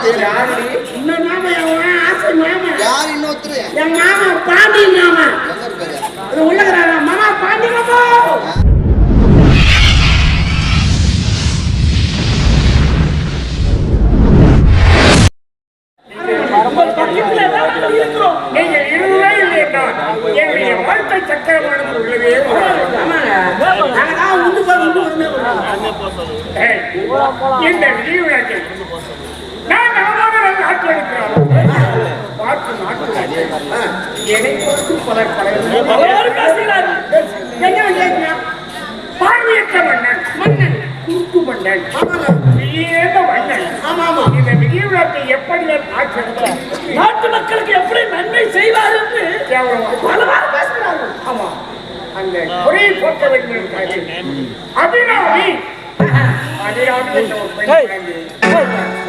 யாரு இன்னொரு மாமா என் ஆசை மாமா யார் இன்னொருத்தரு என் மாமா பாண்டி மாமா எங்க இருக்காரு அது உள்ளகிறாரா மாமா பாண்டி மாமா நீங்கள் இருவரே இல்லை என்றால் என்னுடைய வாழ்க்கை சக்கரமானது உள்ளவே இந்த விளையாட்டில் நான் நாட்டு எடுக்கிறார் பார்த்து நாட்டு என்னை பொறுத்து பலர் பார்வையற்ற மன்னன் மன்னன் குறுக்கு மன்னன் மன்னன் இந்த விளையாட்டை எப்படி நாட்டு மக்களுக்கு எப்படி நன்மை செய்வார் என்று பலவாறு பேசுகிறார்கள். ஆமா அந்த குறையை போக்க வேண்டும் என்றாரு அபிராமி அபிராமி என்ற ஒரு பெண்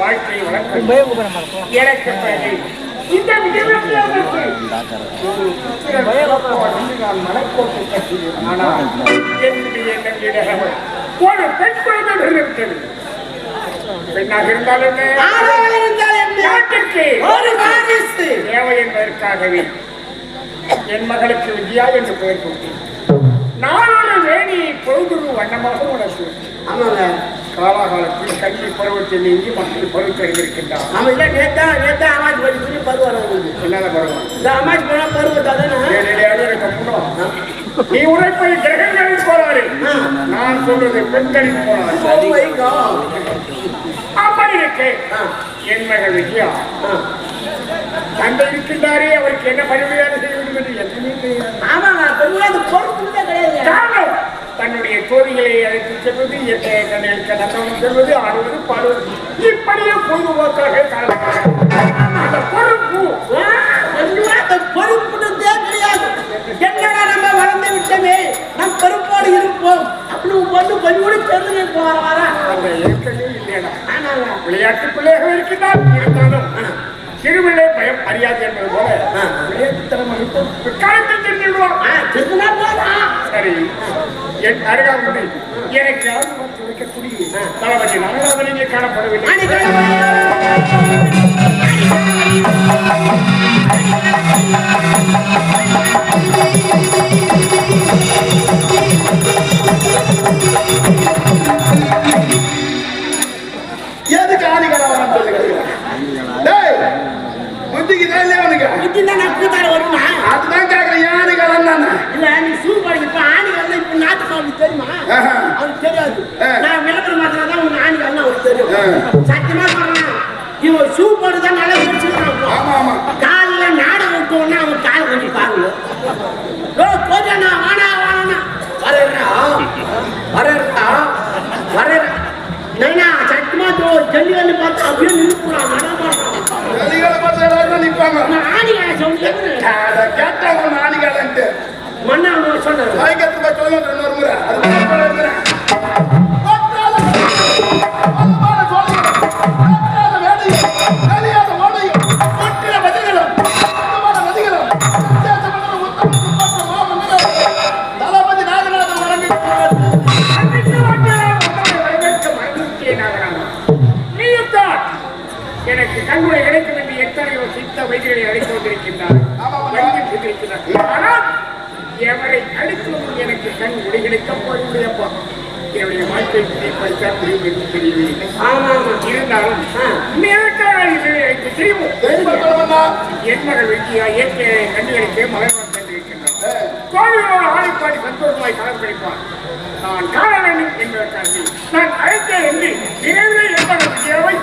வாழ்க்கையை வளர்க்க எனக்கு இந்த நான் மனக்கோட்டை கட்டினேன். ஆனால் என்னுடைய எண்ணம் ஒரு பெண் குழந்தை விட்டது. பெண்ணாக இருந்தாலும் நாட்டுக்கு தேவை என்பதற்காகவே என் மகளுக்கு விஜயா என்று பெயர் கொடுத்தேன். நானோட வேணியை பொழுதுரு வண்ணமாக உனக்கு காலாகாலத்தில் கல்வி பருவத்தில் இங்கு மக்கள் பருவத்தறிந்திருக்கின்றார். அவன் இல்லை நேத்தா அமாஜ் படி பருவம் என்னத பருவம் இந்த அமாஜ் போனா பருவத்தாதானே நீ உழைப்பது கிரகங்களில் போறாரு, நான் சொல்றது பெண்களில் போறாரு. அப்படி இருக்கு என் மகள் விஜயா தந்தை இருக்கின்றாரே, அவருக்கு என்ன பரிமையாக செய்ய வேண்டும் என்று எதுவுமே தெரியாது. தன்னுடைய தோழிகளை அழைத்து செல்வது, கண்ணுக்கு நந்தவனம் செல்வது, ஆடுவது, பாடுவது, இப்படியே பொழுதுபோக்காக அந்த பொறுப்பு கிடையாது. என்னடா நம்ம வளர்ந்து விட்டமே, நம் பொறுப்போடு இருப்போம் அப்படின்னு கொண்டு கொஞ்சம் கூட தெரிஞ்சு போற வர அந்த ஏற்கனவே இல்லையா. விளையாட்டு பிள்ளையாக இருக்கின்றால் இருந்தாலும் சிறுவிலை பயம் அறியாது என்பது போல விளையாட்டுத்தனம் பிற்காலத்தில் தெரிஞ்சுடுவோம். சரி, என் அருகாமல் எனக்கு யாரும் வைக்கக்கூடிய தளபதி நாகராஜனிலே காணப்படவில்லை. எதுக்கு ஆணிகளா புத்திக்கு தான் அவனுக்கு வருமா அதுதான் கேட்கறேன். ஆணிகளம் தானே இல்ல நீ சூப்பர். இப்ப ஆணிகள் இப்ப நாட்டுக்கு அவனுக்கு தெரியுமா? அவனுக்கு தெரியாது. நான் விளம்பரம் மாத்திரதான் உங்க ஆணிகள் அவனுக்கு தெரியும். சத்தியமா சொல்றேன், இவன் சூப்பர் தான் நல்லா வச்சிருக்கான். காலில நாடு விட்டோம்னா அவன் கால் கொஞ்சம் பாருங்க. போஜனா வானா வானா வரேறா வரேறா வரேறா நைனா சத்தியமா ஜல்லி வந்து பார்த்து அப்படியே நின்றுறான். எனக்கு கண்முறை கிடைக்கும் என்று எத்தனையோ சித்த வைத்தியர்களை அழைத்து வந்திருக்கின்றார். ஆனால் எவரை அடித்தும் எனக்கு கண் முடி கிடைக்கப் போவதில்லையப்பா. என்னுடைய வாழ்க்கை படித்தால் புரியும் என்று தெரியவில்லை. இருந்தாலும் தெரியும் என் மகள் விஜயா இயற்கை கண்டுகளிக்க மகன் சென்றிருக்கின்றார். கோவிலோடு ஆடிப்பாடி சந்தோஷமாய் கலந்து கிடைப்பார். நான் காண வேண்டும் என்பதற்காக நான் அழைத்தேன் என்று விரைவில் என் மகள் விஜயாவை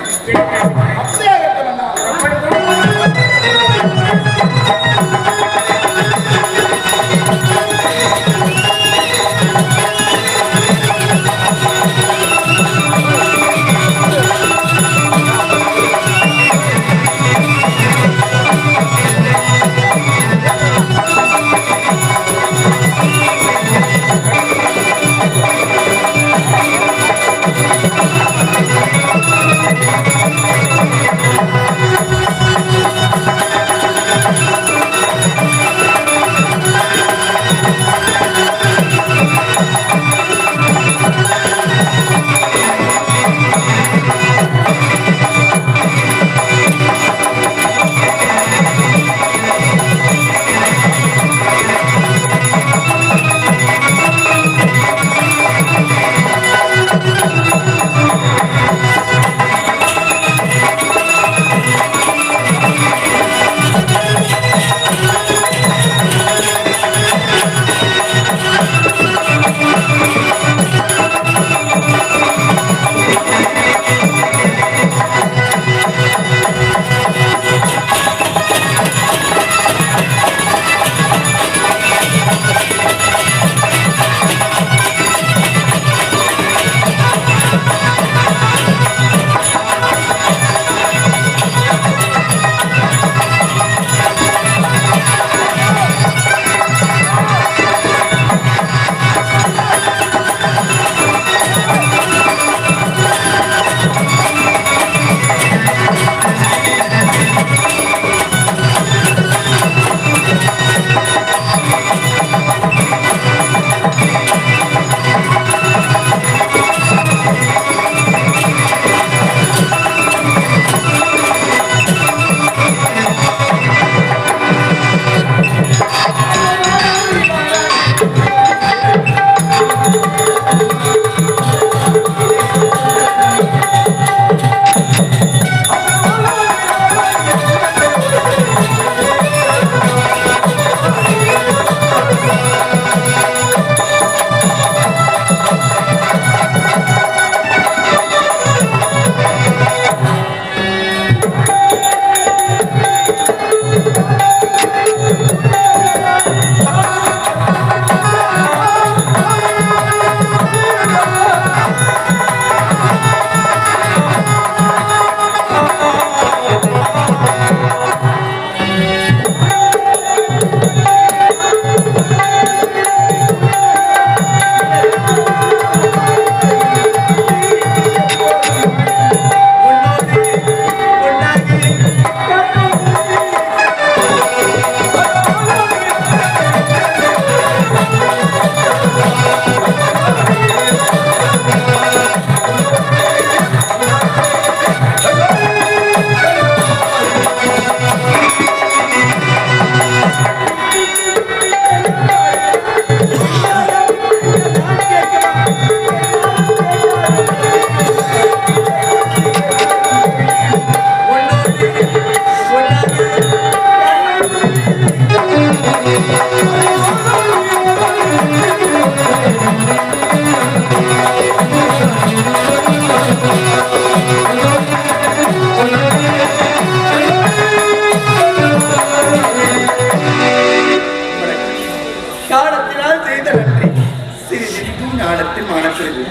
நாடத்தில் மானப்பிறகு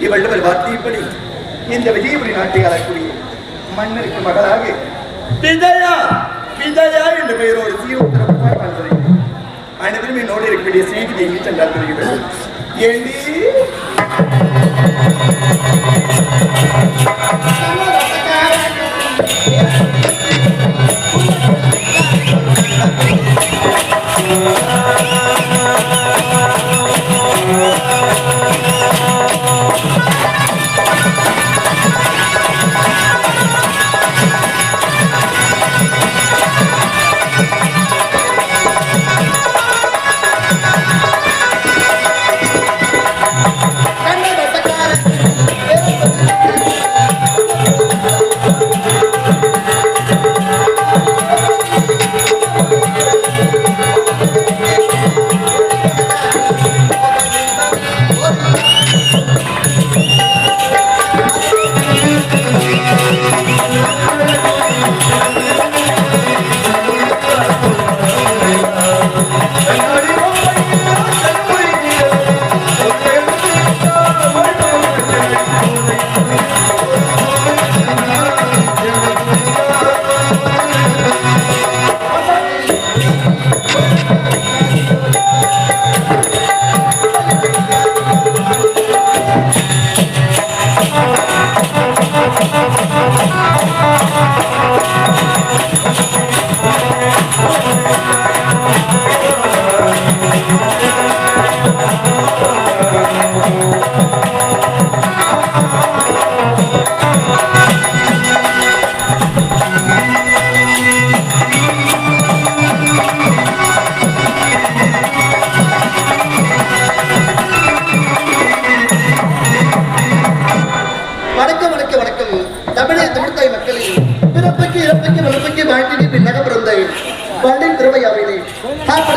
இவள் வார்த்தைப்படி இந்த விஜயபுரி நாட்டை ஆளக்கூடிய மன்னருக்கு மகளாக விஜயா விஜயா என்ற பெயரோடு சீரோத்தரமாக வாழ்கிறேன். அனைவரும் என்னோடு இருக்கக்கூடிய செய்தி எங்கே சென்றால் தெரிகிறது. ஏண்டி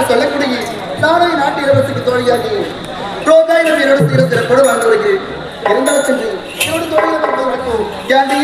சொல்லக்கூடிய நாளை நாட்டு இளவரசிக்கு தோழியாகி புரோதாயிரம் என்னோட சீர சிறப்போடு வாழ்ந்து வருகிறேன். இருந்தாலும் சென்று என்னோட தோழியாக கேண்டி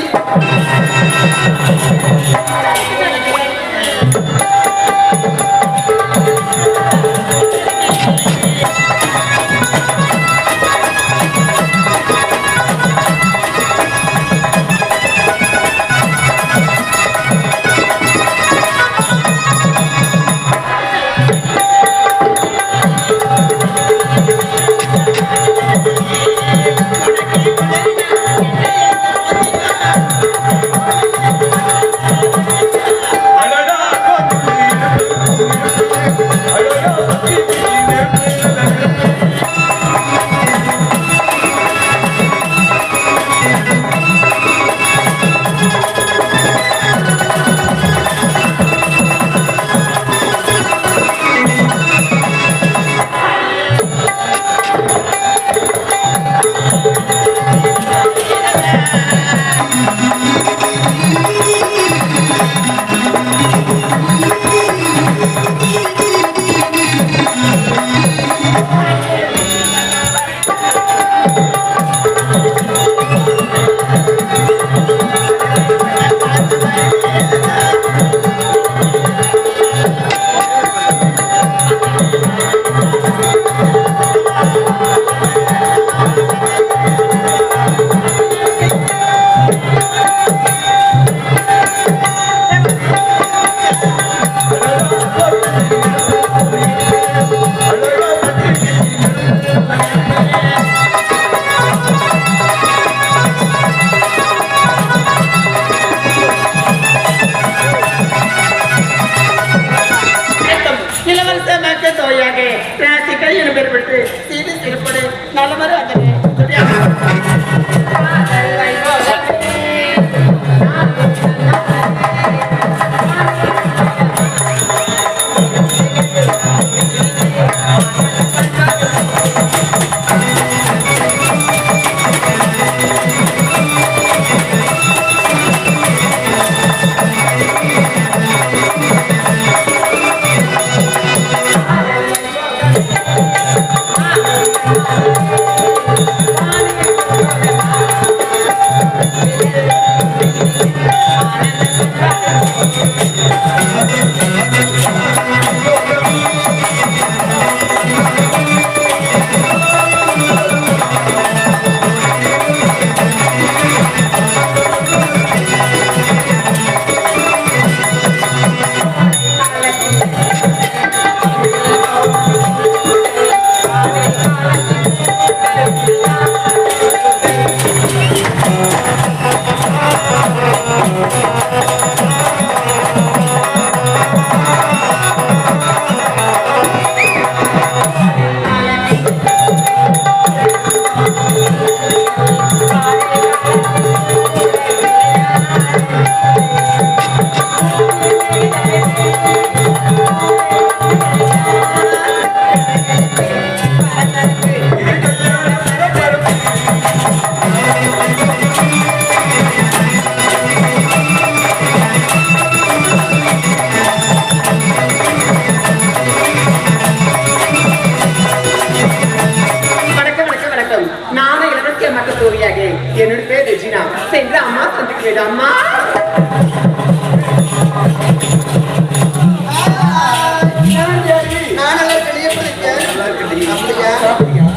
அப்படியா?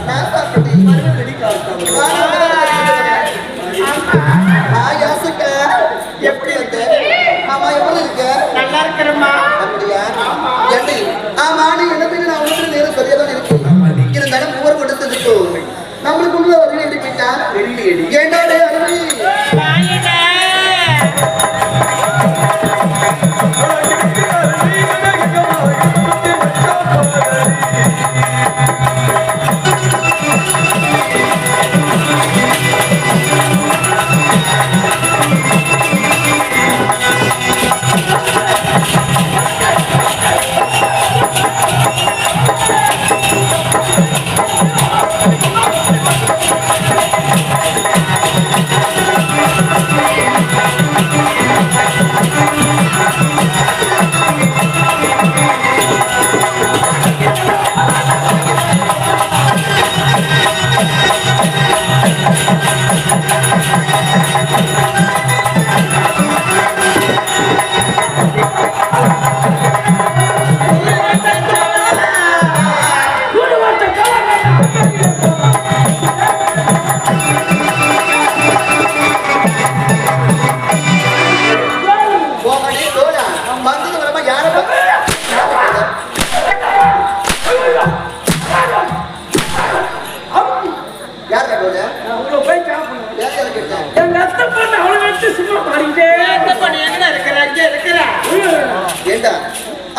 நான் சாப்பிட்டேன். யாசுக்கா, எப்படி இருக்க? ஆமா, எப்படி இருக்க? நல்லா இருக்கிறேம்மா. அப்படியா? ஏண்டி? ஆமா, நீ என்னதுன்னு நான் உங்களுக்கு நேரம் சரியாதான் இருக்கேன். இருந்தாலும் ஊர் கொடுத்ததுக்கு நம்மளுக்கு உள்ள ஒரு எடுப்பிட்டா என்னோட அருமை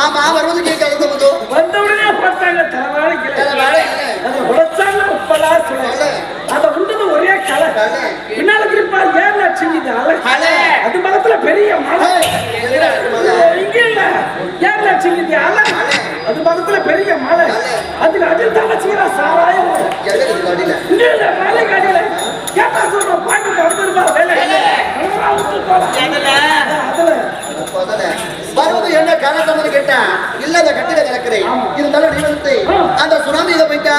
ஆமா வருவது கேட்க வந்தவுடனே பார்த்தாங்க அதை உண்டது ஒரே கலை பின்னால திருப்பா ஏன் லட்சுமி அது மரத்துல பெரிய மலை இங்க இல்ல ஏன் லட்சுமி அலை அது மரத்துல பெரிய மலை அதுல அடில் தங்கச்சிக்கிற சாராயம் இங்க இல்ல மலை கடையில கேட்டா சொல்ற பாட்டு வந்துருப்பா வேலை அதுல வருவது என்ன காரணத்தோடு கேட்டா இல்லாத கட்டில கிடக்கிறேன் இருந்தாலும் நீ வந்து அந்த சுனாமி இதை போயிட்டா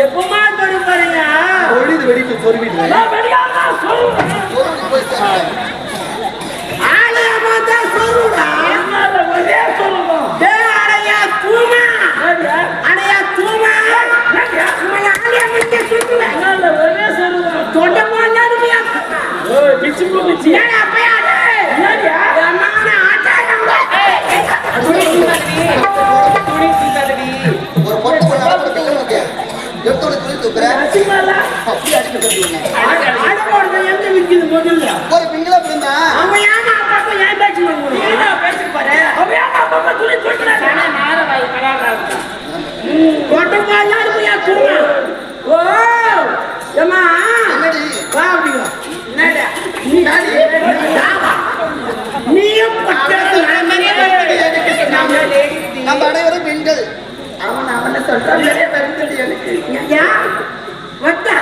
எப்பமா பாருங்க வெடிக்கு சொருவிட்டு ஒரு பிங்கள பிறந்தா அவன் ஏமா அப்பா ஏன் பேச்சு பேச்சு பாரு அவன் ஏமா அப்பா துணி சொல்றானே மாற வாய் கடாடா கொட்ட பாயாரு போய் தூங்க ஓ ஏமா என்னடி வா அப்படிங்க என்னடா நீ நீயும் பக்கத்து நம்ம அனைவரும் பெண்கள் அவனை சொல்றான் எனக்கு ஏன் வட்டா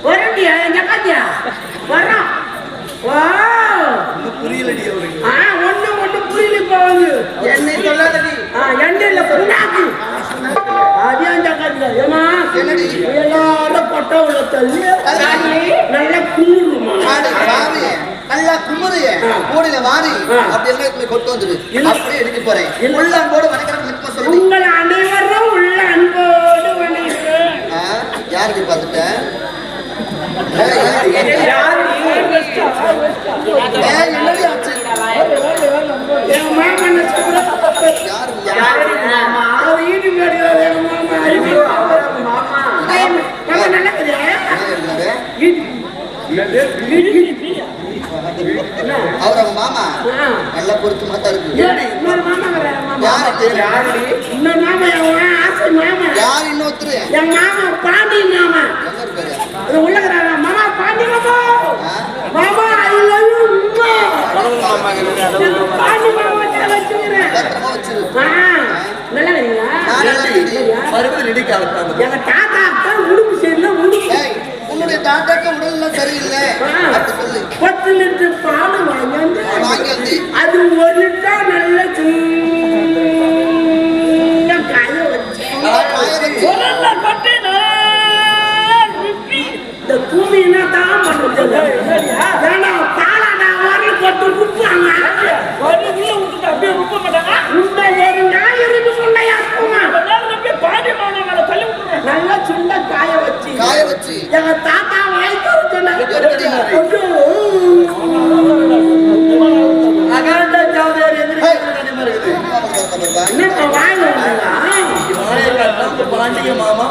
வரண்டியா எங்க காத்தியா வரோம் புரியலடி அவருக்கு ஒண்ணு புரியல போகுது என்னை சொல்லாதடி எண்ணெயில புண்ணாக்கு அதே அந்த காத்தியா ஏமா என்னடி எல்லாரும் கொட்டை உள்ள தள்ளி நல்லா குளிருமா நல்லா குமுறைய கூடையில வாரி அப்படி எல்லாம் கொண்டு வந்துடு அப்படியே எடுக்க போறேன் உள்ள அன்போடு வணக்கம் சொல்லி உங்கள் அனைவரும் உள்ள அன்போடு வணக்கம் யாருக்கு பார்த்துட்டேன் அவர் அவங்க மாமா நல்லா பொருத்தமா தான் இருக்கு யாரு யாரு இந்த மாமா என் ஆசை மாமா யார் இன்னொருத்தரு என் மாமா பாண்டி மாமா அது உள்ளகிறாரா மாமா பாண்டி மாமா மாமா ஐ லவ் யூ பாண்டி மாமா வச்சுக்கிறேன் நல்லா இருக்கீங்களா மறுபடியும் நெடிக்காலத்தான் எங்க தாத்தா தான் உடுப்பு சரியில்லை உடுப்பு உன்னுடைய தாத்தாக்கு உடல் சரியில்லை சொல்லு 10 லிட்டர் பால் வாங்கி அது 1 லிட்டர் நல்ல சின்ன காய வச்சு இந்த கூமினா தான் பண்ணுறது ஏன்னா பாலாடா வரல போட்டு உப்புவாங்க அப்படியே உப்ப மாட்டாங்க உண்மை ஒரு ஞாயிறு சொன்னையா நல்லா சுண்ட காய வச்சு எங்க தாத்தா வாய்ப்பு பாண்டிய மாமா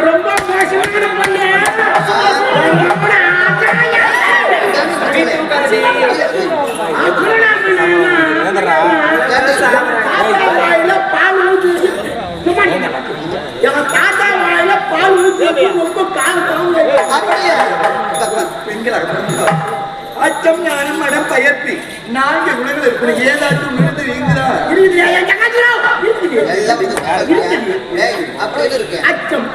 ரொம்ப மோசமான பண்ணேன் பால் ஊற்றி எங்க தாத்தா வாயில பால் ஊற்றி ரொம்ப காலம் அச்சம் ஞானம் மடம் பயர்த்தி 4 குணங்கள் இருக்கணும் ஏதாச்சும் விழுந்து அச்சம்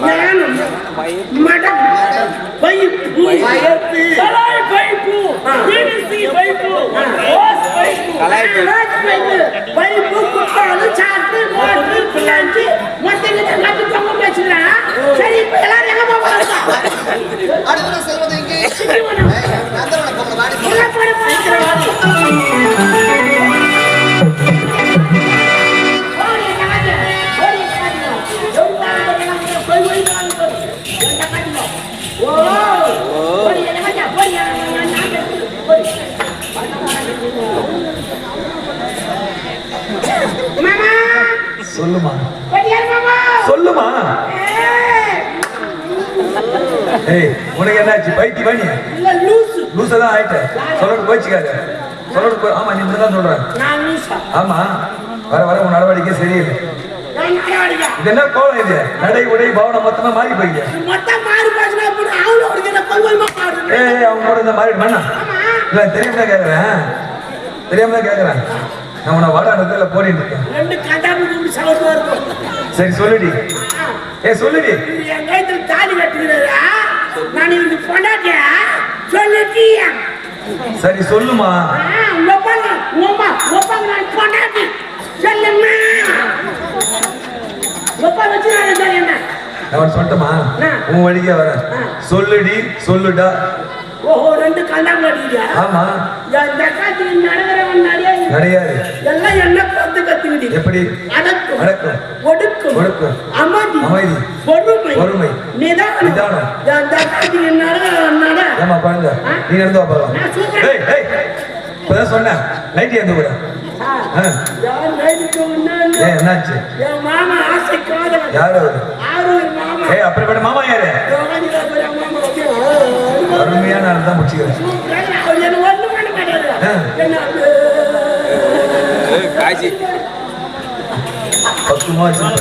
ஞானம் மடம் பைப்பு பைப்பு குப்பாலு சாட்டு மோட்டு பிளாஞ்சி மொத்தம் கட்டு தொங்க பேசுறேன் சரி இப்ப எல்லாரும் எங்க போவாங்க அடுத்த செல்வது இங்கே சொல்லுமா சொல்லுமா ஏய் உனக்கு என்னாச்சு பைத்தி பண்ணி லூசா ஆயிட்ட சொல்லட்டு போய்ச்சிக்காத சொல்லட்டு போய் ஆமா நீ தான் சொல்றேன் ஆமா வர வர உன் நடவடிக்கை சரியில்லை இது என்ன கோலம் இது நடை உடை பவனம் மொத்தமா மாறி போயிங்க ஏய் அவங்க கூட இந்த மாறி வேணா இல்ல தெரியாம தான் கேக்குறேன் நான் உன்னை வாடாடத்துல போடிட்டு இருக்கேன் சரி சொல்லுடி சொல்லுடி என் கைத்துல தாலி கட்டுகிறாரா நான் இவருக்கு பொண்டாட்டியா சொல்லிட்டியா சரி சொல்லுமா நான் பொண்டாட்டி சொல்லுமா என்ன அவன் சொல்லட்டுமா உன் வழிக்கே வரேன் சொல்லுடி சொல்லுடா ஓஹோ 2 கண்டாங்க அடியா ஆமா இந்த காத்துல நடவரவன் நடையாது எல்லாம் என்ன பார்த்து கத்துக்கிட்டு எப்படி அடக்கம் அடக்கம் ஒடுக்கம் அமைதி பொறுமை நிதானம் இந்த காத்துல நட ஏமா பாருங்க நீ நடந்து வா பாருங்க ஏய் ஏய் இப்பதான் சொன்னேன் லைட் ஏந்து கூட என்னாச்சு என் மாமா ஆசைக்காத யாரு மாமா ஏய் அப்படிப்பட்ட மாமா யாரு அருமையான ஆள் தான் முடிச்சுக்கிறேன் காசி 10 மாசம்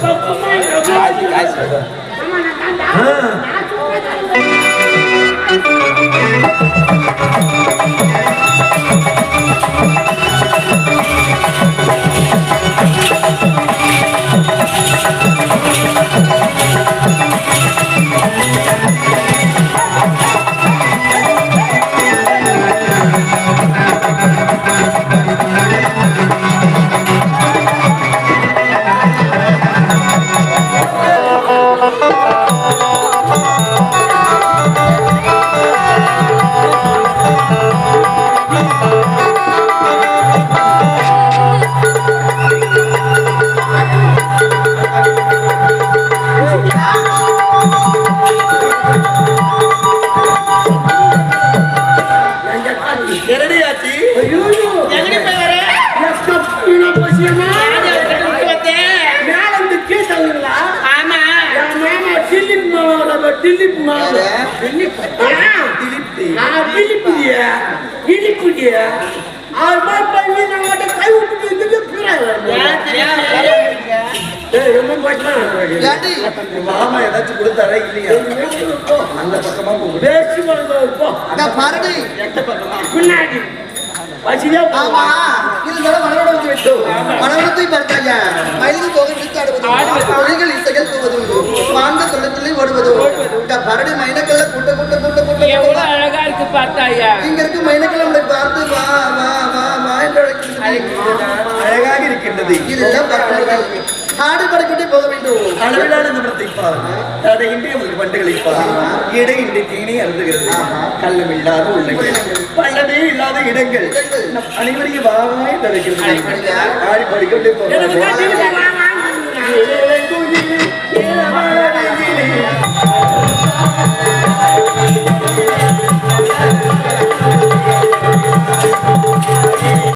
Thank you. திலீப்மா யாரு? திலீப் திலீப் இழிக்குடியா அவன் பண்ணி நம்மகிட்ட கை விட்டு இதுக்கு ஏண்டி? மாமா ஏதாச்சும் கொடுத்தாரா இல்லையா அந்த பக்கமா போகுது பேசி போ நான் பாருடி. பின்னாடி வசதியா ஆமா இருந்தாலும் மனவளத்தை விட்டு மனவளத்தை பார்த்தாங்க மயிலில் போக விழுத்து ஆடுவது தொழில்கள் இசைகள் தூவது மாந்த தொழிலை ஓடுவது இந்த பரடி மைனக்கல்ல கூட்ட கூட்ட கூட்ட கூட்ட எவ்வளவு அழகா இருக்கு பார்த்தாயா இங்க இருக்கு மைனக்கல் நம்மளை பார்த்து வா வா வா வா என்று அழைக்கிறது. அழகாக இருக்கின்றது இதெல்லாம் பார்க்கிறது ஆடு படைக்கிட்டே போக வேண்டும். அளவிலான நிமிடத்தை பார் தடையின்றி அவர்கள் பண்டுகளை பார் இடையின்றி தீனி அருந்துகிறது கள்ளம் இல்லாத உள்ளங்கள் பள்ளமே இல்லாத இடங்கள் நம் அனைவரையும் வாவாய் தடுக்கிறது ஆடி படிக்கொண்டே போகிறார்கள்